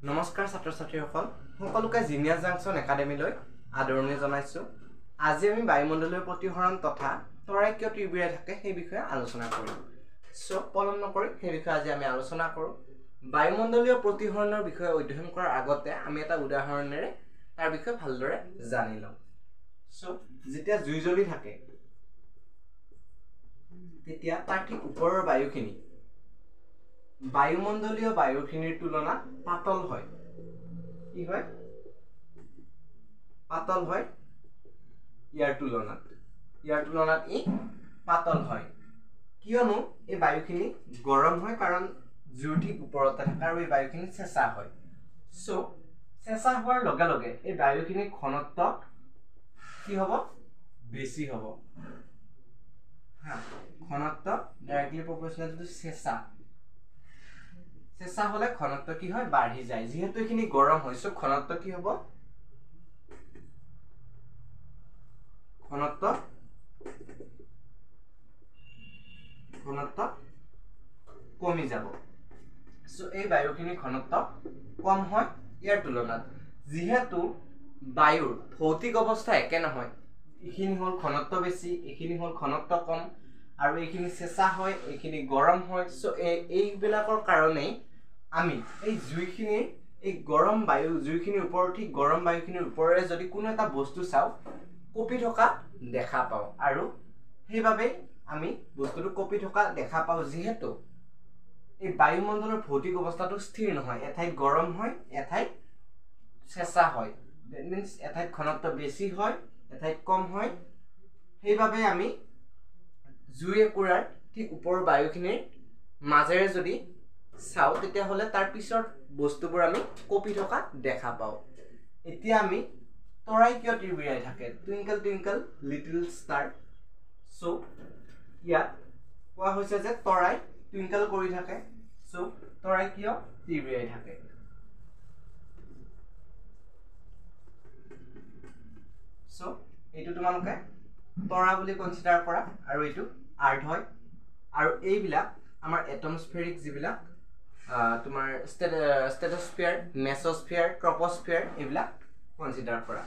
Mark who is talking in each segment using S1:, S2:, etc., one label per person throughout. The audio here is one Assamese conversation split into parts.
S1: নমস্কাৰ ছাত্ৰ ছাত্ৰীসকল সকলোকে জিনিয়াছ জাংচন একাডেমীলৈ আদৰণি জনাইছো। আজি আমি বায়ুমণ্ডলীয় প্ৰতিসৰণ তথা তৰাই কিয় তিৰবিৰাই থাকে সেই বিষয়ে আলোচনা কৰিম। পলম নকৰি সেই বিষয়ে আজি আমি আলোচনা কৰোঁ। বায়ুমণ্ডলীয় প্ৰতিসৰণৰ বিষয়ে অধ্যয়ন কৰাৰ আগতে আমি এটা উদাহৰণেৰে তাৰ বিষয়ে ভালদৰে জানি লওঁ। যেতিয়া জুই জ্বলি থাকে তেতিয়া তাৰ ঠিক ওপৰৰ বায়ুখিনি বায়ুমণ্ডলীয় বায়ুখিনিৰ তুলনাত পাতল হয়। কি হয়? পাতল হয়। ইয়াৰ তুলনাত ই পাতল হয়। কিয়নো এই বায়ুখিনি গৰম হয়, কাৰণ জুইৰ ঠিক ওপৰতে থাকে আৰু এই বায়ুখিনি চেঁচা হয়। চেঁচা হোৱাৰ লগে লগে এই বায়ুখিনিৰ ঘনত্ব কি হ'ব? বেছি হ'ব। ঘনত্ব ডাইৰেক্টলি প্ৰপৰ্চনেল টু চেঁচা হলে ঘনত্ব কি হয়? বাঢ়ি যায়। যিহেতু এইখিনি গৰম হয়, ঘনত্ব কি হ'ব? ঘনত্ব কমি যাব। এই বায়ুখিনিৰ ঘনত্ব কম হয় ইয়াৰ তুলনাত। যিহেতু বায়ুৰ ভৌতিক অৱস্থা একে নহয়, এইখিনি হ'ল ঘনত্ব বেছি, এইখিনি হ'ল ঘনত্ব কম, আৰু এইখিনি চেঁচা হয়, এইখিনি গৰম হয়। এইবিলাকৰ কাৰণেই আমি এই জুইখিনিৰ এই গৰম বায়ু জুইখিনিৰ ওপৰত ঠিক গৰম বায়ুখিনিৰ ওপৰেৰে যদি কোনো এটা বস্তু চাওঁ, কঁপি থকা দেখা পাওঁ। আৰু সেইবাবেই আমি বস্তুটো কঁপি থকা দেখা পাওঁ, যিহেতু এই বায়ুমণ্ডলৰ ভৌতিক অৱস্থাটো স্থিৰ নহয়। এঠাইত গৰম হয়, এঠাইত চেঁচা হয়। দ্যাট মিনছ এঠাইত ঘনত্ব বেছি হয়, এঠাইত কম হয়। সেইবাবে আমি জুই একুৰাৰ ঠিক ওপৰৰ বায়ুখিনিৰ মাজেৰে যদি চাওঁ, তেতিয়াহ'লে তাৰ পিছৰ বস্তুবোৰ আমি কঁপি থকা দেখা পাওঁ। এতিয়া আমি তৰাই কিয় তিৰবিৰাই থাকে? Twinkle Twinkle little star. ইয়াত কোৱা হৈছে যে তৰাই টুইংকল কৰি থাকে। তৰাই কিয় তিৰবিৰাই থাকে? এইটো তোমালোকে তৰা বুলি কনচিডাৰ কৰা, আৰু এইটো আৰ্থ হয়। আৰু এইবিলাক আমাৰ এটমস্ফেৰিক যিবিলাক তোমাৰ ষ্টেটস্ফিয়াৰ, মেছস্ফিয়াৰ, ট্ৰপস্ফিয়াৰ, এইবিলাক কনচিডাৰ কৰা।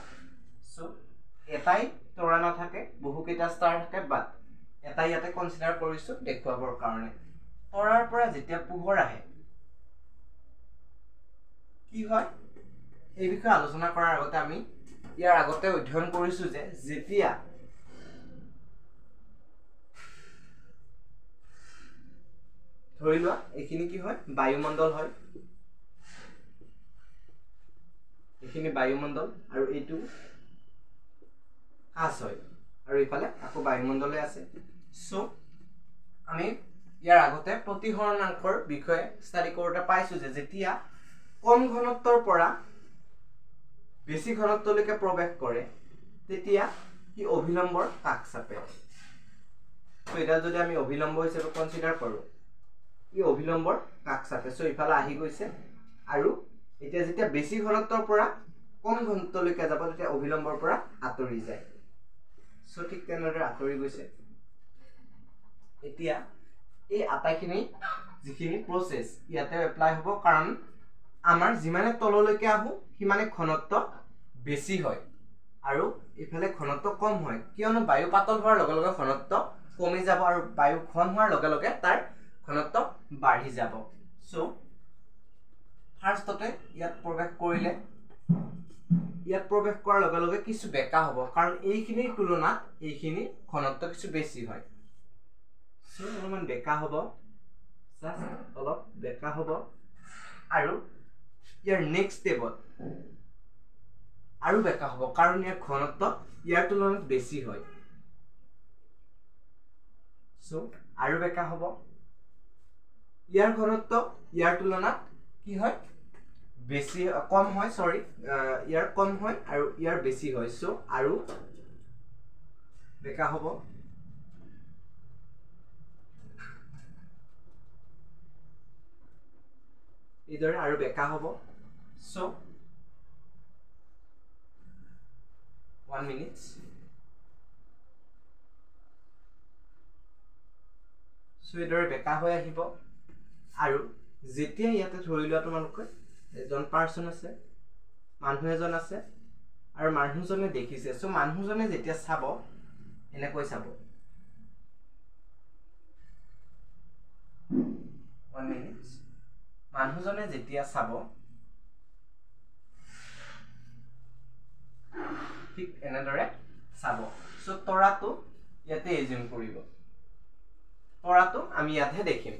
S1: এটাই তৰা নাথাকে, বহুকেইটা ষ্টাৰ থাকে, বাট এটাই ইয়াতে কনচিডাৰ কৰিছো দেখুৱাবৰ কাৰণে। তৰাৰ পৰা যেতিয়া পোহৰ আহে কি হয়? এই বিষয়ে আলোচনা কৰাৰ আগতে আমি ইয়াৰ আগতে অধ্যয়ন কৰিছো যে যেতিয়া ধৰি লোৱা এইখিনি কি হয়? বায়ুমণ্ডল হয়। এইখিনি বায়ুমণ্ডল, আৰু এইটো কাঁচ হয়, আৰু এইফালে আকৌ বায়ুমণ্ডলে আছে। আমি ইয়াৰ আগতে প্ৰতিসৰণাংকৰ বিষয়ে ষ্টাডি কৰোঁতে পাইছো যে যেতিয়া কম ঘনত্বৰ পৰা বেছি ঘনত্বলৈকে প্ৰৱেশ কৰে, তেতিয়া ই অভিলম্বৰ কাষ চাপে। এতিয়া যদি আমি অভিলম্ব হিচাপে কনচিডাৰ কৰোঁ, ই অভিলম্বৰ কাষ চাপে। ইফালে আহি গৈছে, আৰু এতিয়া যেতিয়া বেছি ঘনত্বৰ পৰা কম ঘনত্বলৈকে যাব, তেতিয়া অভিলম্বৰ পৰা আঁতৰি যায়। ঠিক তেনেদৰে আঁতৰি গৈছে। এতিয়া এই আটাইখিনি যিখিনি প্ৰচেছ ইয়াতে এপ্লাই হ'ব, কাৰণ আমাৰ যিমানে তললৈকে আহোঁ সিমানে ঘনত্ব বেছি হয়, আৰু ইফালে ঘনত্ব কম হয়। কিয়নো বায়ু পাতল হোৱাৰ লগে লগে ঘনত্ব কমি যাব, আৰু বায়ু ঘন হোৱাৰ লগে লগে তাৰ ঘনত্ব বাঢ়ি যাব। ফাৰ্ষ্টতে ইয়াত প্ৰৱেশ কৰিলে, ইয়াত প্ৰৱেশ কৰাৰ লগে লগে কিছু বেকা হ'ব, কাৰণ এইখিনিৰ তুলনাত এইখিনিৰ ঘনত্ব কিছু বেছি হয়। অলপমান বেকা হ'ব, অলপ বেকা হ'ব, আৰু ইয়াৰ নেক্সট ষ্টেপত আৰু বেকা হ'ব, কাৰণ ইয়াৰ ঘনত্ব ইয়াৰ তুলনাত বেছি হয়। আৰু বেকা হ'ব। ইয়াৰ ঘনত্ব ইয়াৰ তুলনাত কি হয়? বেছি কম হয়, ইয়াৰ কম হয় আৰু ইয়াৰ বেছি হয়। আৰু বেকা হ'ব। এইদৰে আৰু বেকা হ'ব। 1 minute। এইদৰে বেকা হৈ আহিব, আৰু যেতিয়া ইয়াতে ধৰি লোৱা তোমালোকে এজন পাৰ্সন আছে, মানুহ এজন আছে আৰু মানুহজনে দেখিছে। সো মানুহজনে যেতিয়া চাব এনেকৈ চাব। 1 মিনিট। মানুহজনে যেতিয়া চাব ঠিক এনেদৰে চাব। সো তৰাটো ইয়াতে এজিউম কৰিব, তৰাটো আমি ইয়াতহে দেখিম।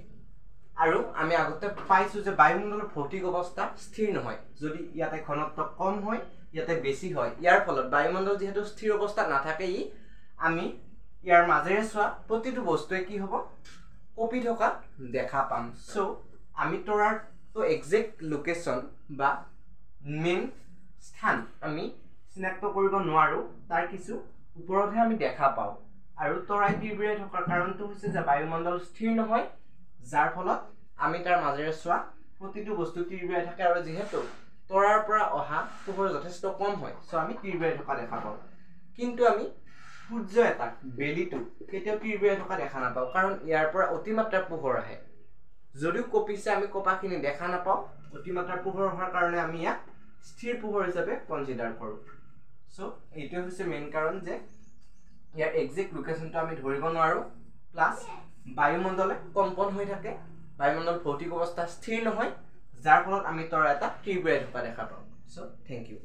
S1: আৰু আমি আগতে পাইছো যে বায়ুমণ্ডলৰ ভৌতিক অৱস্থা স্থিৰ নহয়। যদি ইয়াতে ঘনত্ব কম হয়, ইয়াতে বেছি হয়। ইয়াৰ ফলত বায়ুমণ্ডল যেহেতু স্থিৰ অৱস্থাত নাথাকে, আমি ইয়াৰ মাজেৰে চোৱা প্ৰতিটো বস্তুৱে কি হ'ব, কঁপি থকা দেখা পাম। সো আমি তৰাৰটো একজেক্ট লোকেশ্যন বা মেইন স্থান আমি চিনাক্ত কৰিব নোৱাৰো, তাৰ কিছু ওপৰতহে আমি দেখা পাওঁ। আৰু তৰাই তিৰবিৰাই থকাৰ কাৰণটো হৈছে যে বায়ুমণ্ডল স্থিৰ নহয়, যাৰ ফলত আমি তাৰ মাজেৰে চোৱা প্ৰতিটো বস্তু তিৰবিৰাই থাকে। আৰু যিহেতু তৰাৰ পৰা অহা পোহৰ যথেষ্ট কম হয়, সো আমি তিৰবিৰাই থকা দেখা পাওঁ। কিন্তু আমি সূৰ্য এটাক, বেলিটো কেতিয়াও তিৰবিৰাই থকা দেখা নাপাওঁ, কাৰণ ইয়াৰ পৰা অতিমাত্ৰাৰ পোহৰ আহে। যদিও কঁপিছে আমি কঁপাখিনি দেখা নাপাওঁ, অতিমাত্ৰাৰ পোহৰ অহাৰ কাৰণে আমি ইয়াক স্থিৰ পোহৰ হিচাপে কনচিডাৰ কৰোঁ। সো এইটোৱে হৈছে মেইন কাৰণ যে ইয়াৰ একজেক্ট লোকেশ্যনটো আমি ধৰিব নোৱাৰোঁ, প্লাছ বায়ুমণ্ডলে কম্পন হৈ থাকে, বায়ুমণ্ডল ভৌতিক অৱস্থা স্থিৰ নহয়, যাৰ ফলত আমি তৰা এটা তিৰবিৰাই থকা দেখা পাওঁ। So thank U.